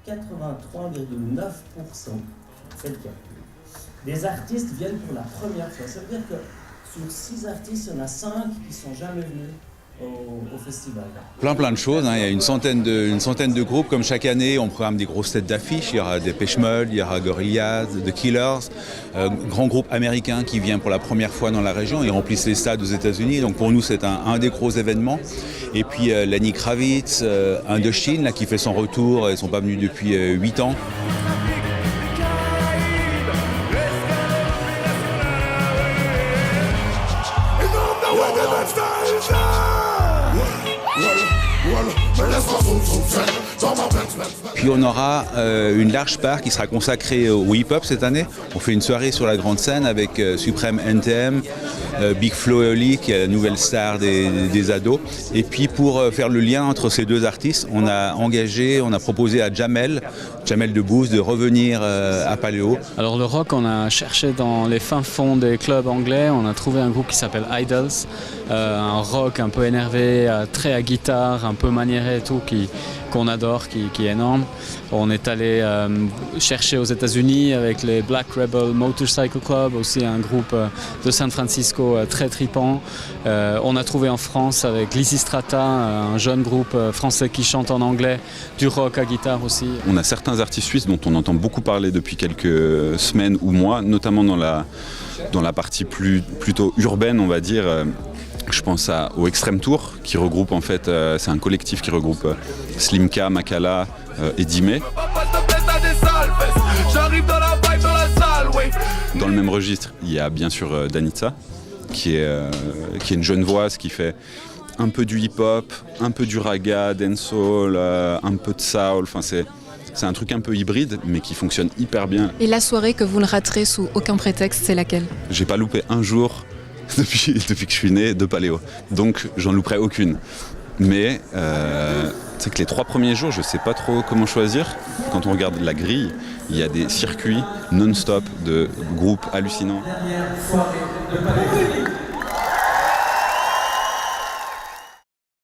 83,9%, c'est le cas. Des artistes viennent pour la première fois. Ça veut dire que sur 6 artistes, il y en a 5 qui ne sont jamais venus au festival. Plein de choses, hein. Il y a une centaine de groupes, comme chaque année, on programme des grosses têtes d'affiche. Il y aura Depeche Mode, il y aura Gorillaz, The Killers, grand groupe américain qui vient pour la première fois dans la région. Ils remplissent les stades aux États-Unis, donc pour nous c'est un des gros événements. Et puis Lenny Kravitz, Indochine, là, qui fait son retour, ils ne sont pas venus depuis 8 ans. Puis on aura une large part qui sera consacrée au hip-hop cette année. On fait une soirée sur la grande scène avec Supreme NTM, Big Flo et Oli qui est la nouvelle star des ados. Et puis pour faire le lien entre ces deux artistes, on a proposé à Jamel Debbouze de revenir à Paléo. Alors le rock, on a cherché dans les fins fonds des clubs anglais, on a trouvé un groupe qui s'appelle Idols, un rock un peu énervé, très à guitare, un peu maniéré et tout, qu'on adore, qui est énorme. On est allé chercher aux États-Unis avec les Black Rebel Motorcycle Club, aussi un groupe de San Francisco très tripant. On a trouvé en France avec Lysistrata, un jeune groupe français qui chante en anglais, du rock à guitare aussi. On a certains artistes suisses dont on entend beaucoup parler depuis quelques semaines ou mois, notamment dans la partie plutôt urbaine, on va dire. Je pense au Extreme Tour, qui regroupe en fait, c'est un collectif qui regroupe Slimka, Makala et Dime. Dans le même registre, il y a bien sûr Danitza, qui est une jeune voix qui fait un peu du hip-hop, un peu du raga, dancehall, un peu de soul. Enfin, c'est un truc un peu hybride, mais qui fonctionne hyper bien. Et la soirée que vous ne raterez sous aucun prétexte, c'est laquelle ? J'ai pas loupé un jour depuis que je suis né de Paléo, donc j'en louperai aucune. Mais c'est que les 3 premiers jours, je sais pas trop comment choisir. Quand on regarde la grille, il y a des circuits non-stop de groupes hallucinants. Dernière soirée de Paléo.